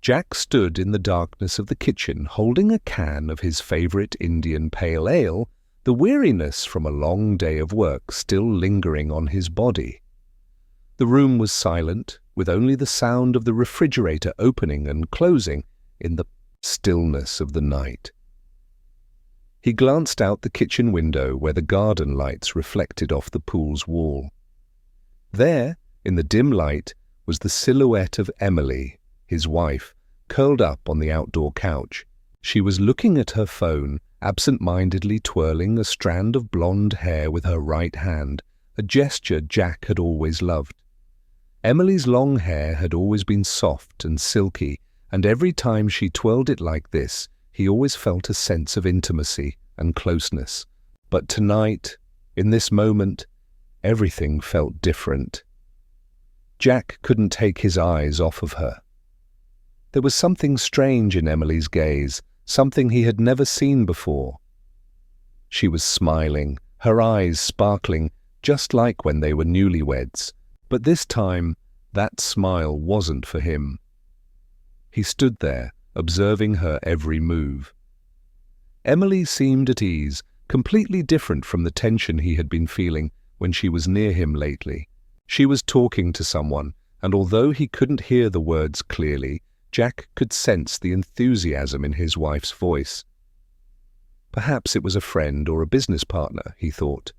Jack stood in the darkness of the kitchen holding a can of his favorite Indian pale ale, the weariness from a long day of work still lingering on his body. The room was silent, with only the sound of the refrigerator opening and closing in the stillness of the night. He glanced out the kitchen window where the garden lights reflected off the pool's wall. There, in the dim light, was the silhouette of Emily, his wife, curled up on the outdoor couch. She was looking at her phone, absent-mindedly twirling a strand of blonde hair with her right hand, a gesture Jack had always loved. Emily's long hair had always been soft and silky, and every time she twirled it like this, he always felt a sense of intimacy and closeness. But tonight, in this moment, everything felt different. Jack couldn't take his eyes off of her. There was something strange in Emily's gaze, something he had never seen before. She was smiling, her eyes sparkling, just like when they were newlyweds. But this time, that smile wasn't for him. He stood there, observing her every move. Emily seemed at ease, completely different from the tension he had been feeling when she was near him lately. She was talking to someone, and although he couldn't hear the words clearly, Jack could sense the enthusiasm in his wife's voice. Perhaps it was a friend or a business partner, he thought.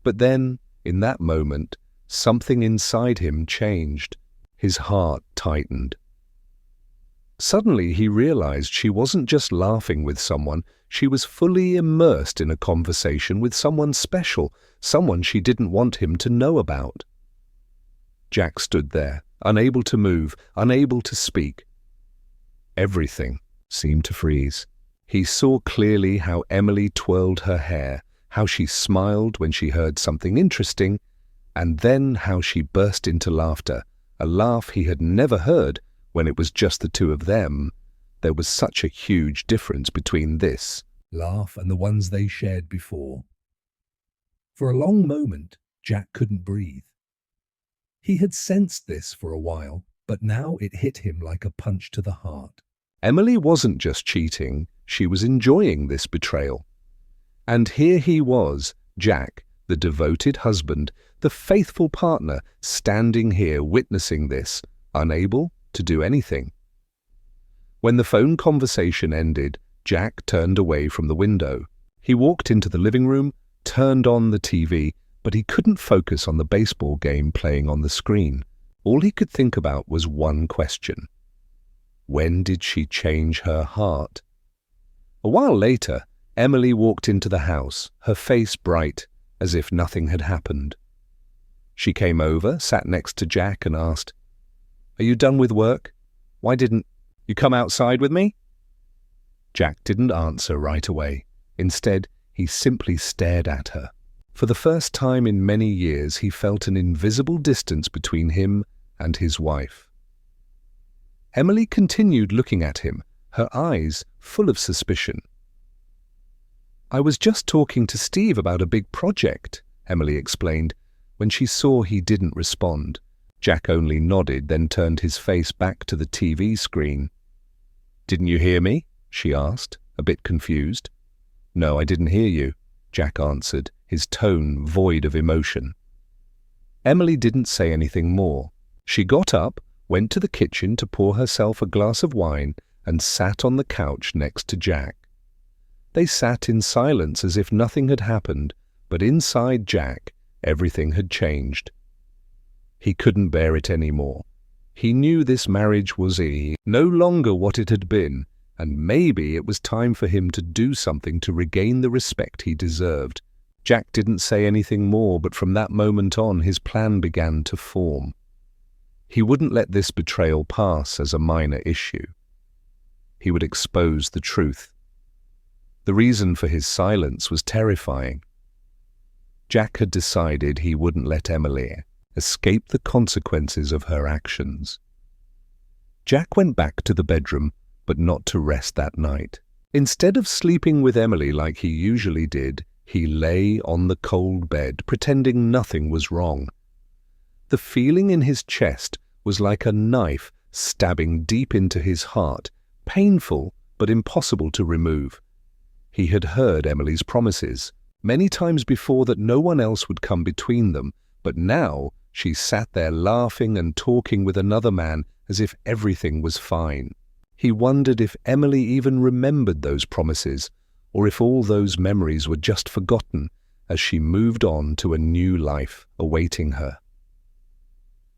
But then, in that moment, something inside him changed. His heart tightened. Suddenly he realized she wasn't just laughing with someone, she was fully immersed in a conversation with someone special, someone she didn't want him to know about. Jack stood there, unable to move, unable to speak. Everything seemed to freeze. He saw clearly how Emily twirled her hair, how she smiled when she heard something interesting, and then how she burst into laughter, a laugh he had never heard when it was just the two of them. There was such a huge difference between this laugh and the ones they shared before. For a long moment, Jack couldn't breathe. He had sensed this for a while, but now it hit him like a punch to the heart. Emily wasn't just cheating, she was enjoying this betrayal. And here he was, Jack, the devoted husband, the faithful partner, standing here witnessing this, unable to do anything. When the phone conversation ended, Jack turned away from the window. He walked into the living room, turned on the TV, but he couldn't focus on the baseball game playing on the screen. All he could think about was one question. When did she change her heart? A while later, Emily walked into the house, her face bright, as if nothing had happened. She came over, sat next to Jack and asked, "Are you done with work? Why didn't you come outside with me?" Jack didn't answer right away. Instead, he simply stared at her. For the first time in many years, he felt an invisible distance between him and his wife. Emily continued looking at him, her eyes full of suspicion. "I was just talking to Steve about a big project," Emily explained. When she saw he didn't respond, Jack only nodded, then turned his face back to the TV screen. "Didn't you hear me?" she asked, a bit confused. "No, I didn't hear you," Jack answered, his tone void of emotion. Emily didn't say anything more. She got up, went to the kitchen to pour herself a glass of wine, and sat on the couch next to Jack. They sat in silence as if nothing had happened, but inside Jack, everything had changed. He couldn't bear it anymore. He knew this marriage was no longer what it had been, and maybe it was time for him to do something to regain the respect he deserved. Jack didn't say anything more, but from that moment on, his plan began to form. He wouldn't let this betrayal pass as a minor issue. He would expose the truth. The reason for his silence was terrifying. Jack had decided he wouldn't let Emily escape the consequences of her actions. Jack went back to the bedroom, but not to rest that night. Instead of sleeping with Emily like he usually did, he lay on the cold bed, pretending nothing was wrong. The feeling in his chest was like a knife stabbing deep into his heart, painful but impossible to remove. He had heard Emily's promises many times before that no one else would come between them, but now she sat there laughing and talking with another man as if everything was fine. He wondered if Emily even remembered those promises, or if all those memories were just forgotten as she moved on to a new life awaiting her.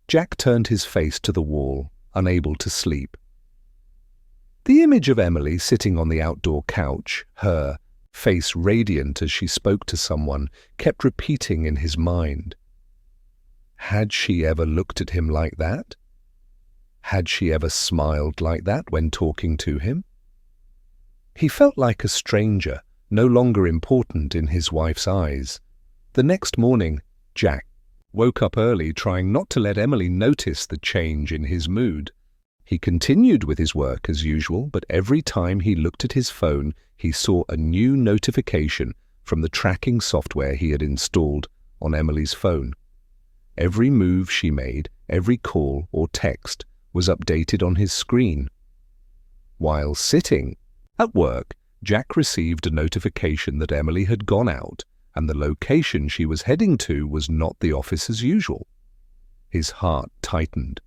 Jack turned his face to the wall, unable to sleep. The image of Emily sitting on the outdoor couch, her face radiant as she spoke to someone, kept repeating in his mind. Had she ever looked at him like that? Had she ever smiled like that when talking to him? He felt like a stranger, no longer important in his wife's eyes. The next morning, Jack woke up early, trying not to let Emily notice the change in his mood. He continued with his work as usual, but every time he looked at his phone, he saw a new notification from the tracking software he had installed on Emily's phone. Every move she made, every call or text was updated on his screen. While sitting at work, Jack received a notification that Emily had gone out and the location she was heading to was not the office as usual. His heart tightened.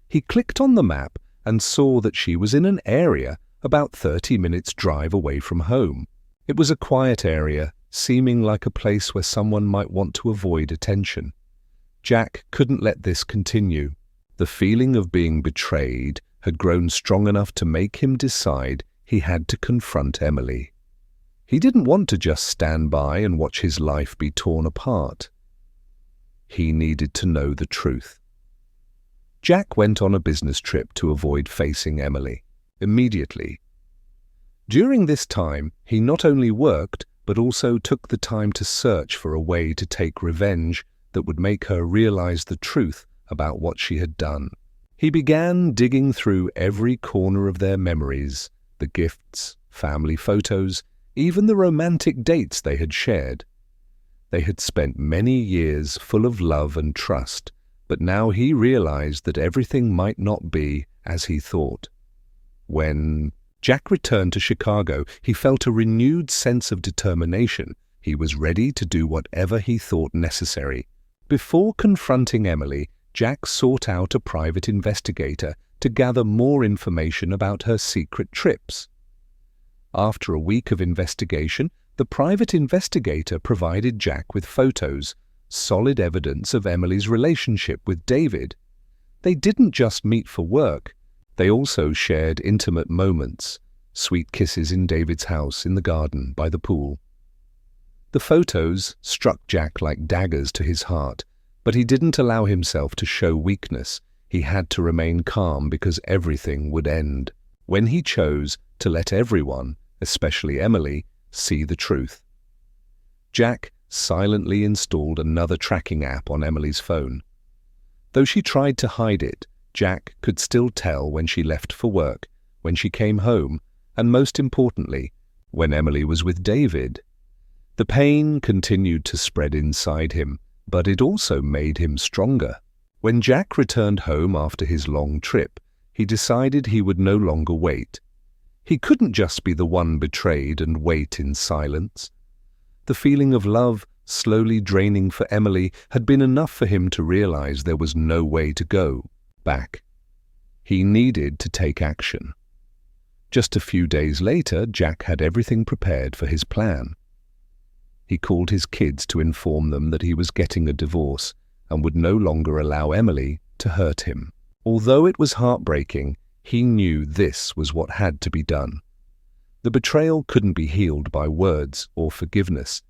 He clicked on the map and saw that she was in an area about 30 minutes' drive away from home. It was a quiet area, seeming like a place where someone might want to avoid attention. Jack couldn't let this continue. The feeling of being betrayed had grown strong enough to make him decide he had to confront Emily. He didn't want to just stand by and watch his life be torn apart. He needed to know the truth. Jack went on a business trip to avoid facing Emily immediately. During this time, he not only worked, but also took the time to search for a way to take revenge that would make her realize the truth about what she had done. He began digging through every corner of their memories, the gifts, family photos, even the romantic dates they had shared. They had spent many years full of love and trust, but now he realized that everything might not be as he thought. When Jack returned to Chicago, he felt a renewed sense of determination. He was ready to do whatever he thought necessary. Before confronting Emily, Jack sought out a private investigator to gather more information about her secret trips. After a week of investigation, the private investigator provided Jack with photos, solid evidence of Emily's relationship with David. They didn't just meet for work, they also shared intimate moments, sweet kisses in David's house in the garden by the pool. The photos struck Jack like daggers to his heart, but he didn't allow himself to show weakness. He had to remain calm because everything would end when he chose to let everyone, especially Emily, see the truth. Jack silently installed another tracking app on Emily's phone. Though she tried to hide it, Jack could still tell when she left for work, when she came home, and most importantly, when Emily was with David. The pain continued to spread inside him, but it also made him stronger. When Jack returned home after his long trip, he decided he would no longer wait. He couldn't just be the one betrayed and wait in silence. The feeling of love slowly draining for Emily had been enough for him to realize there was no way to go back. He needed to take action. Just a few days later, Jack had everything prepared for his plan. He called his kids to inform them that he was getting a divorce and would no longer allow Emily to hurt him. Although it was heartbreaking, he knew this was what had to be done. The betrayal couldn't be healed by words or forgiveness.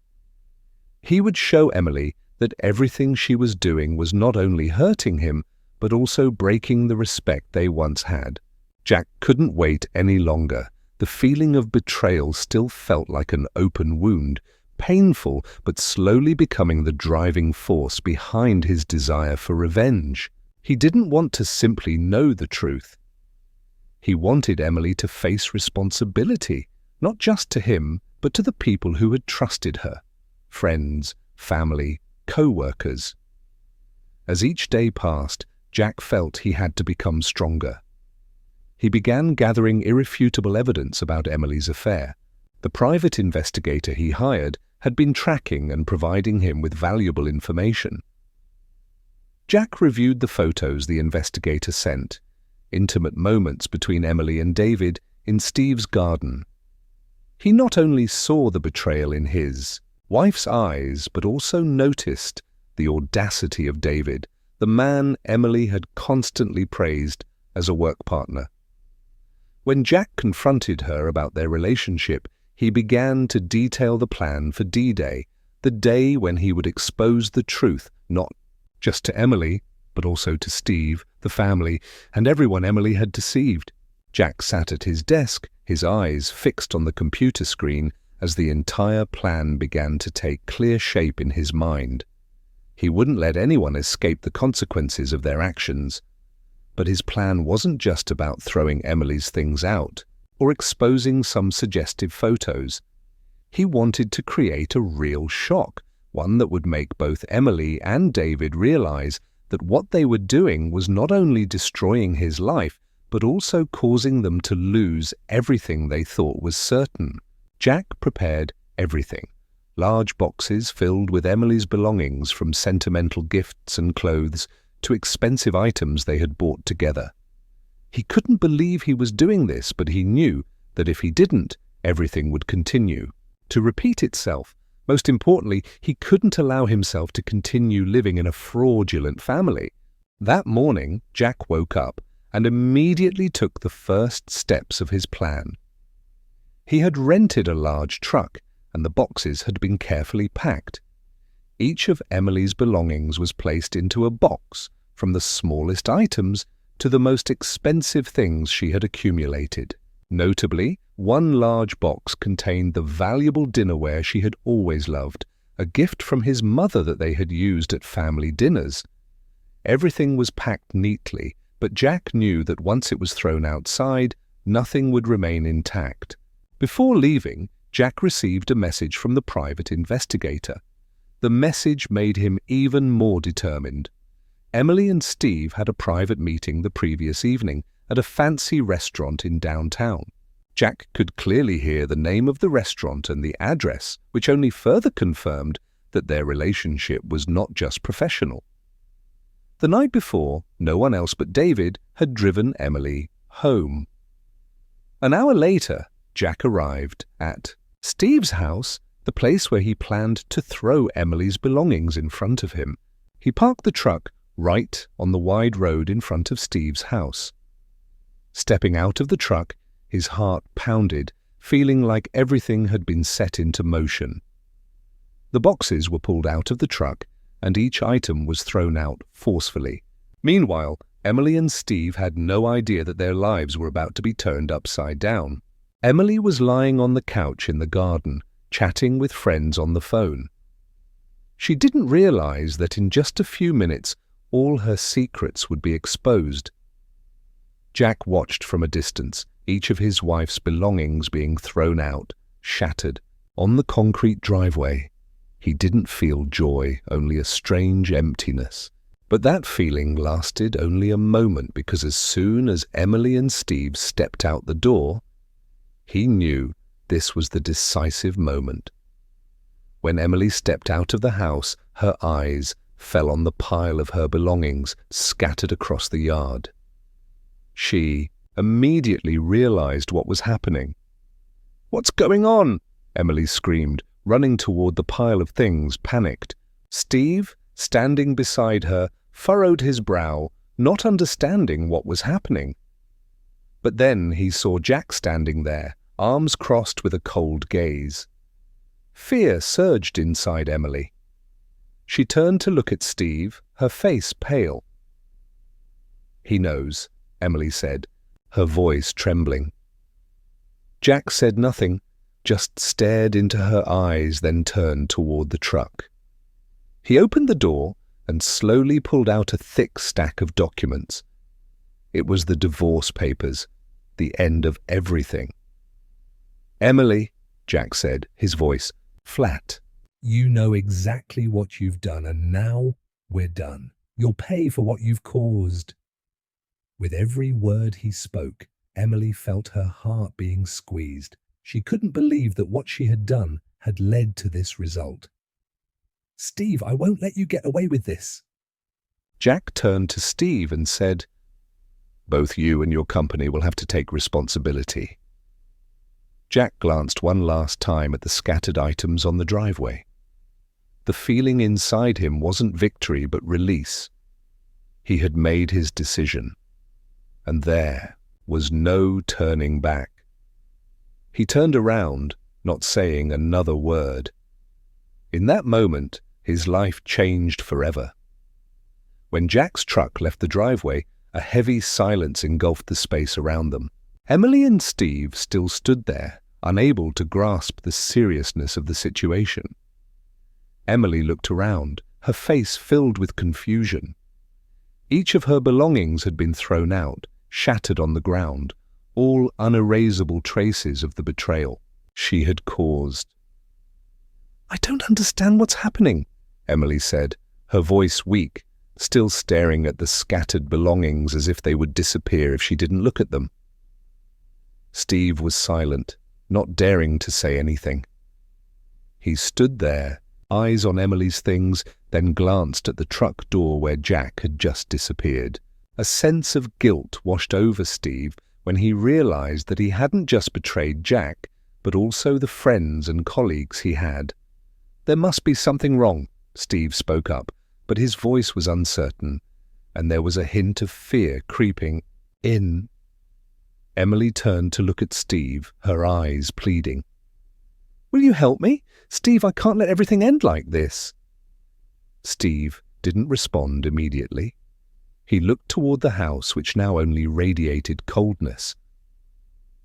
He would show Emily that everything she was doing was not only hurting him, but also breaking the respect they once had. Jack couldn't wait any longer. The feeling of betrayal still felt like an open wound, painful but slowly becoming the driving force behind his desire for revenge. He didn't want to simply know the truth. He wanted Emily to face responsibility, not just to him, but to the people who had trusted her, friends, family, co-workers. As each day passed, Jack felt he had to become stronger. he began gathering irrefutable evidence about Emily's affair. The private investigator he hired had been tracking and providing him with valuable information. Jack reviewed the photos the investigator sent, intimate moments between Emily and David in Steve's garden. He not only saw the betrayal in his wife's eyes, but also noticed the audacity of David, the man Emily had constantly praised as a work partner. When Jack confronted her about their relationship, he began to detail the plan for D-Day, the day when he would expose the truth, not just to Emily, but also to Steve, the family, and everyone Emily had deceived. Jack sat at his desk, his eyes fixed on the computer screen as the entire plan began to take clear shape in his mind. He wouldn't let anyone escape the consequences of their actions. But his plan wasn't just about throwing Emily's things out or exposing some suggestive photos. He wanted to create a real shock, one that would make both Emily and David realize that what they were doing was not only destroying his life, but also causing them to lose everything they thought was certain. Jack prepared everything. Large boxes filled with Emily's belongings, from sentimental gifts and clothes to expensive items they had bought together. He couldn't believe he was doing this, but he knew that if he didn't, everything would continue to repeat itself. Most importantly, he couldn't allow himself to continue living in a fraudulent family. That morning, Jack woke up and immediately took the first steps of his plan. He had rented a large truck, and the boxes had been carefully packed. Each of Emily's belongings was placed into a box, from the smallest items to the most expensive things she had accumulated. Notably, one large box contained the valuable dinnerware she had always loved, a gift from his mother that they had used at family dinners. Everything was packed neatly, but Jack knew that once it was thrown outside, nothing would remain intact. Before leaving, Jack received a message from the private investigator. The message made him even more determined. Emily and Steve had a private meeting the previous evening at a fancy restaurant in downtown. Jack could clearly hear the name of the restaurant and the address, which only further confirmed that their relationship was not just professional. The night before, no one else but David had driven Emily home. An hour later, Jack arrived at Steve's house, the place where he planned to throw Emily's belongings in front of him. He parked the truck right on the wide road in front of Steve's house. Stepping out of the truck, his heart pounded, feeling like everything had been set into motion. The boxes were pulled out of the truck, and each item was thrown out forcefully. Meanwhile, Emily and Steve had no idea that their lives were about to be turned upside down. Emily was lying on the couch in the garden, chatting with friends on the phone. She didn't realize that in just a few minutes, all her secrets would be exposed. Jack watched from a distance, each of his wife's belongings being thrown out, shattered, on the concrete driveway. He didn't feel joy, only a strange emptiness. But that feeling lasted only a moment, because as soon as Emily and Steve stepped out the door, he knew this was the decisive moment. When Emily stepped out of the house, her eyes fell on the pile of her belongings scattered across the yard. She immediately realized what was happening. "What's going on?" Emily screamed, running toward the pile of things, panicked. Steve, standing beside her, furrowed his brow, not understanding what was happening. But then he saw Jack standing there, arms crossed with a cold gaze. Fear surged inside Emily. She turned to look at Steve, her face pale. "He knows," Emily said, her voice trembling. Jack said nothing, just stared into her eyes, then turned toward the truck. He opened the door and slowly pulled out a thick stack of documents. It was the divorce papers, the end of everything. "Emily," Jack said, his voice flat, "you know exactly what you've done, and now we're done. You'll pay for what you've caused." With every word he spoke, Emily felt her heart being squeezed. She couldn't believe that what she had done had led to this result. "Steve, I won't let you get away with this." Jack turned to Steve and said, "Both you and your company will have to take responsibility." Jack glanced one last time at the scattered items on the driveway. The feeling inside him wasn't victory but release. He had made his decision, and there was no turning back. He turned around, not saying another word. In that moment, his life changed forever. When Jack's truck left the driveway, a heavy silence engulfed the space around them. Emily and Steve still stood there, unable to grasp the seriousness of the situation. Emily looked around, her face filled with confusion. Each of her belongings had been thrown out, shattered on the ground, all unerasable traces of the betrayal she had caused. "I don't understand what's happening," Emily said, her voice weak, still staring at the scattered belongings as if they would disappear if she didn't look at them. Steve was silent, not daring to say anything. He stood there, eyes on Emily's things, then glanced at the truck door where Jack had just disappeared. A sense of guilt washed over Steve when he realized that he hadn't just betrayed Jack, but also the friends and colleagues he had. "There must be something wrong," Steve spoke up, but his voice was uncertain, and there was a hint of fear creeping in. Emily turned to look at Steve, her eyes pleading. "Will you help me? Steve, I can't let everything end like this." Steve didn't respond immediately. He looked toward the house, which now only radiated coldness.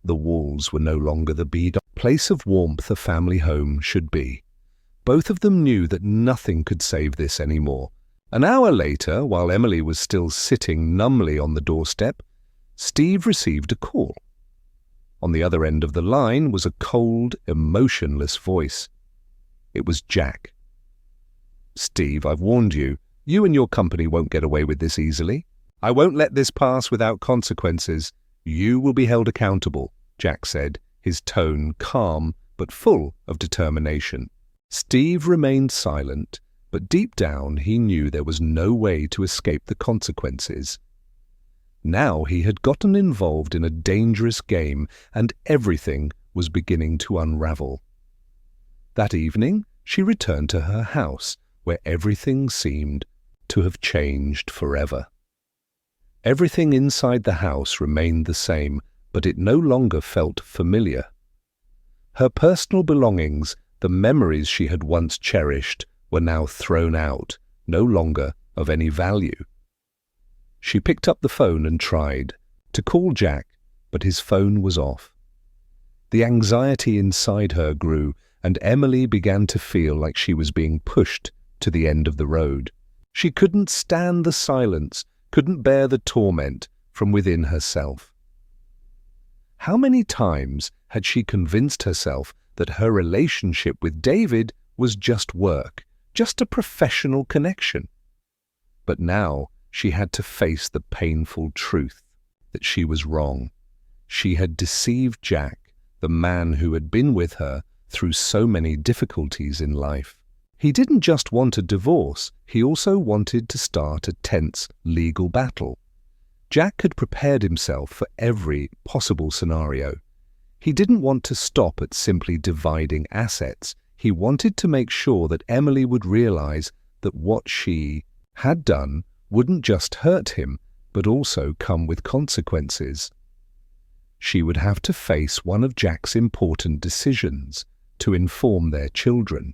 The walls were no longer the place of warmth a family home should be. Both of them knew that nothing could save this anymore. An hour later, while Emily was still sitting numbly on the doorstep, Steve received a call. On the other end of the line was a cold, emotionless voice. It was Jack. "Steve, I've warned you. You and your company won't get away with this easily. I won't let this pass without consequences. You will be held accountable," Jack said, his tone calm but full of determination. Steve remained silent, but deep down he knew there was no way to escape the consequences. Now he had gotten involved in a dangerous game, and everything was beginning to unravel. That evening, she returned to her house, where everything seemed to have changed forever. Everything inside the house remained the same, but it no longer felt familiar. Her personal belongings, the memories she had once cherished, were now thrown out, no longer of any value. She picked up the phone and tried to call Jack, but his phone was off. The anxiety inside her grew, and Emily began to feel like she was being pushed to the end of the road. She couldn't stand the silence, couldn't bear the torment from within herself. How many times had she convinced herself that her relationship with David was just work, just a professional connection? But now she had to face the painful truth that she was wrong. She had deceived Jack, the man who had been with her through so many difficulties in life. He didn't just want a divorce, he also wanted to start a tense legal battle. Jack had prepared himself for every possible scenario. He didn't want to stop at simply dividing assets. He wanted to make sure that Emily would realize that what she had done wouldn't just hurt him, but also come with consequences. She would have to face one of Jack's important decisions to inform their children.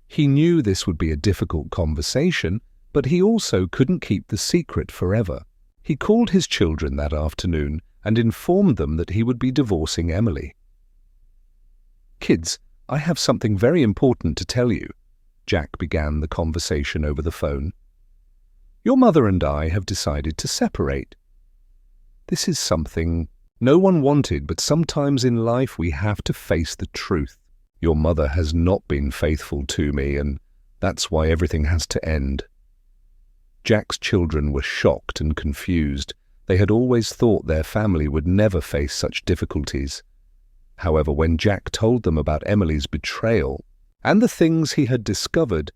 He knew this would be a difficult conversation, but he also couldn't keep the secret forever. He called his children that afternoon and informed them that he would be divorcing Emily. "Kids, I have something very important to tell you," Jack began the conversation over the phone. "Your mother and I have decided to separate. This is something no one wanted, but sometimes in life we have to face the truth. Your mother has not been faithful to me, and that's why everything has to end." Jack's children were shocked and confused. They had always thought their family would never face such difficulties. However, when Jack told them about Emily's betrayal and the things he had discovered,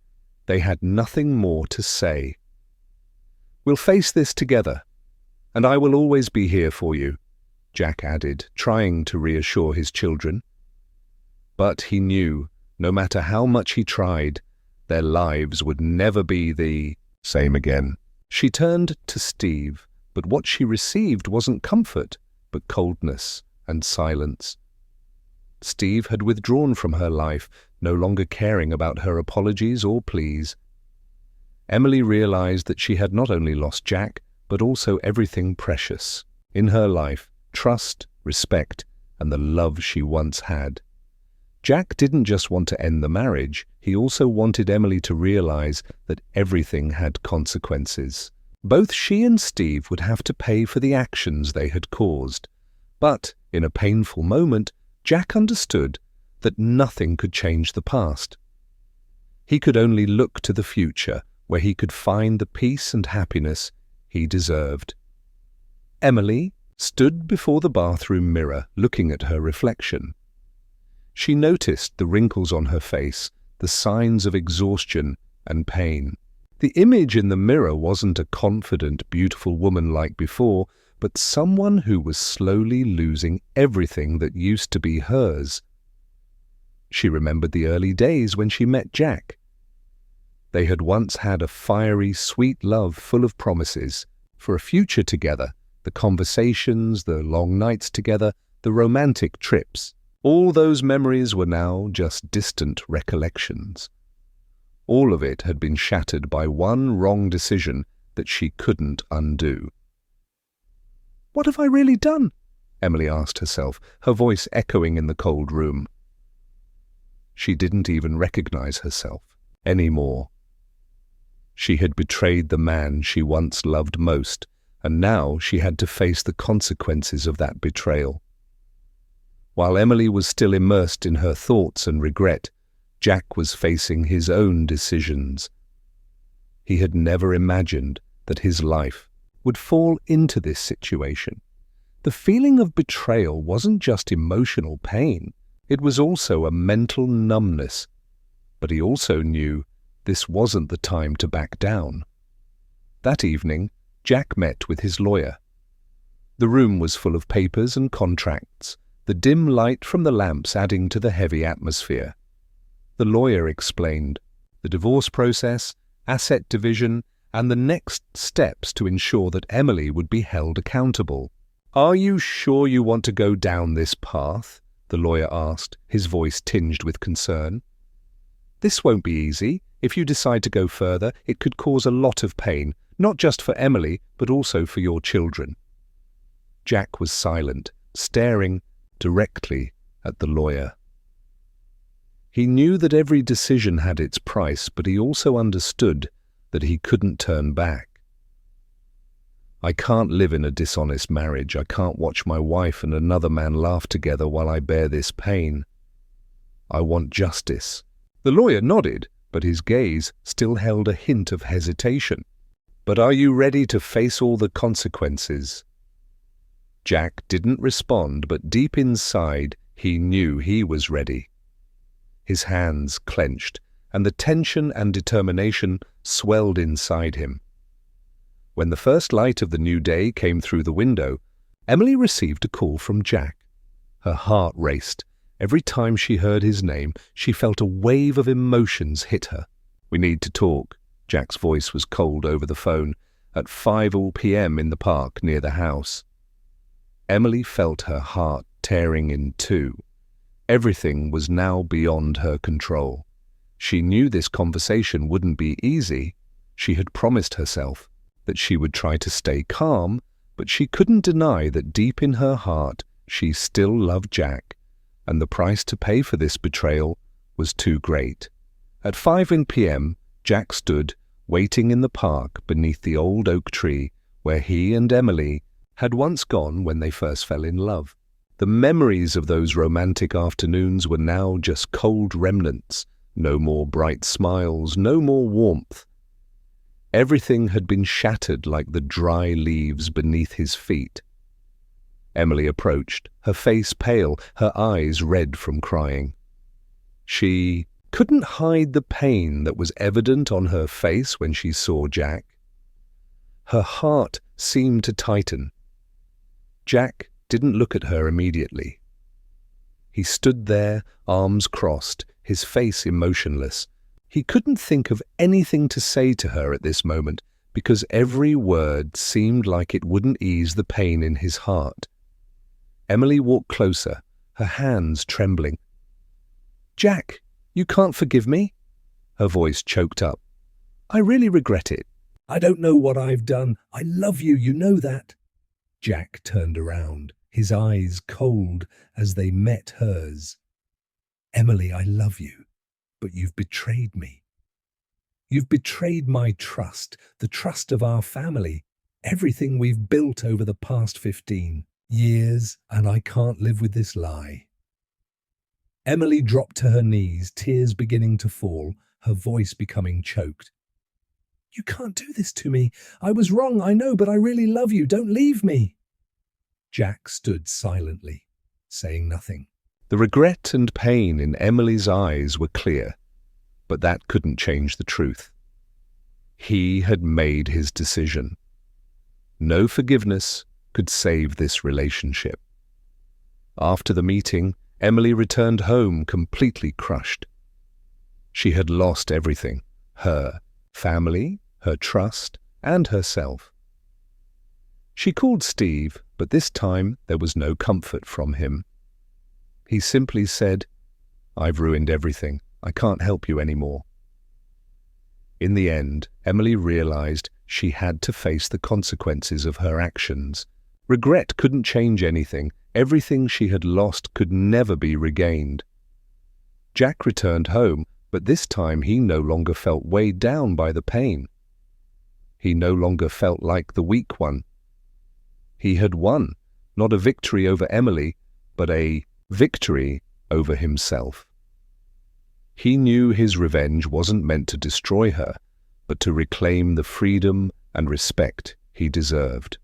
they had nothing more to say. "We'll face this together, and I will always be here for you," Jack added, trying to reassure his children. But he knew, no matter how much he tried, their lives would never be the same again. She turned to Steve, but what she received wasn't comfort, but coldness and silence. Steve had withdrawn from her life, no longer caring about her apologies or pleas. Emily realized that she had not only lost Jack, but also everything precious in her life: trust, respect, and the love she once had. Jack didn't just want to end the marriage, he also wanted Emily to realize that everything had consequences. Both she and Steve would have to pay for the actions they had caused. But, in a painful moment, Jack understood that nothing could change the past. He could only look to the future, where he could find the peace and happiness he deserved. Emily stood before the bathroom mirror, looking at her reflection. She noticed the wrinkles on her face, the signs of exhaustion and pain. The image in the mirror wasn't a confident, beautiful woman like before, but someone who was slowly losing everything that used to be hers. She remembered the early days when she met Jack. They had once had a fiery, sweet love full of promises for a future together, the conversations, the long nights together, the romantic trips. All those memories were now just distant recollections. All of it had been shattered by one wrong decision that she couldn't undo. "What have I really done?" Emily asked herself, her voice echoing in the cold room. She didn't even recognize herself anymore. She had betrayed the man she once loved most, and now she had to face the consequences of that betrayal. While Emily was still immersed in her thoughts and regret, Jack was facing his own decisions. He had never imagined that his life would fall into this situation. The feeling of betrayal wasn't just emotional pain, it was also a mental numbness. But he also knew this wasn't the time to back down. That evening, Jack met with his lawyer. The room was full of papers and contracts, the dim light from the lamps adding to the heavy atmosphere. The lawyer explained the divorce process, asset division, and the next steps to ensure that Emily would be held accountable. "Are you sure you want to go down this path?" the lawyer asked, his voice tinged with concern. "This won't be easy. If you decide to go further, it could cause a lot of pain, not just for Emily, but also for your children." Jack was silent, staring directly at the lawyer. He knew that every decision had its price, but he also understood that he couldn't turn back. "I can't live in a dishonest marriage. I can't watch my wife and another man laugh together while I bear this pain. I want justice." The lawyer nodded, but his gaze still held a hint of hesitation. "But are you ready to face all the consequences?" Jack didn't respond, but deep inside he knew he was ready. His hands clenched, and the tension and determination swelled inside him. When the first light of the new day came through the window, Emily received a call from Jack. Her heart raced. Every time she heard his name, she felt a wave of emotions hit her. "We need to talk." Jack's voice was cold over the phone, at 5 p.m. in the park near the house. Emily felt her heart tearing in two. Everything was now beyond her control. She knew this conversation wouldn't be easy. She had promised herself that she would try to stay calm, but she couldn't deny that deep in her heart she still loved Jack, and the price to pay for this betrayal was too great. At 5 p.m., Jack stood, waiting in the park beneath the old oak tree where he and Emily had once gone when they first fell in love. The memories of those romantic afternoons were now just cold remnants, no more bright smiles, no more warmth. Everything had been shattered like the dry leaves beneath his feet. Emily approached, her face pale, her eyes red from crying. She couldn't hide the pain that was evident on her face when she saw Jack. Her heart seemed to tighten. Jack didn't look at her immediately. He stood there, arms crossed, his face emotionless. He couldn't think of anything to say to her at this moment because every word seemed like it wouldn't ease the pain in his heart. Emily walked closer, her hands trembling. "Jack, you can't forgive me?" Her voice choked up. "I really regret it." "I don't know what I've done. I love you, you know that." Jack turned around, his eyes cold as they met hers. "Emily, I love you, but you've betrayed me. You've betrayed my trust, the trust of our family, everything we've built over the past 15 years, and I can't live with this lie." Emily dropped to her knees, tears beginning to fall, her voice becoming choked. "You can't do this to me. I was wrong, I know, but I really love you. Don't leave me." Jack stood silently, saying nothing. The regret and pain in Emily's eyes were clear, but that couldn't change the truth. He had made his decision. No forgiveness could save this relationship. After the meeting, Emily returned home completely crushed. She had lost everything: her family, her trust, and herself. She called Steve, but this time there was no comfort from him. He simply said, "I've ruined everything. I can't help you anymore." In the end, Emily realized she had to face the consequences of her actions. Regret couldn't change anything. Everything she had lost could never be regained. Jack returned home, but this time he no longer felt weighed down by the pain. He no longer felt like the weak one. He had won, not a victory over Emily, but a victory over himself. He knew his revenge wasn't meant to destroy her, but to reclaim the freedom and respect he deserved.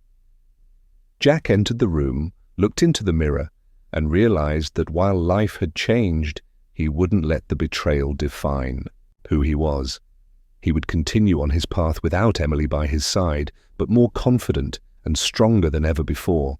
Jack entered the room, looked into the mirror, and realized that while life had changed, he wouldn't let the betrayal define who he was. He would continue on his path without Emily by his side, but more confident and stronger than ever before.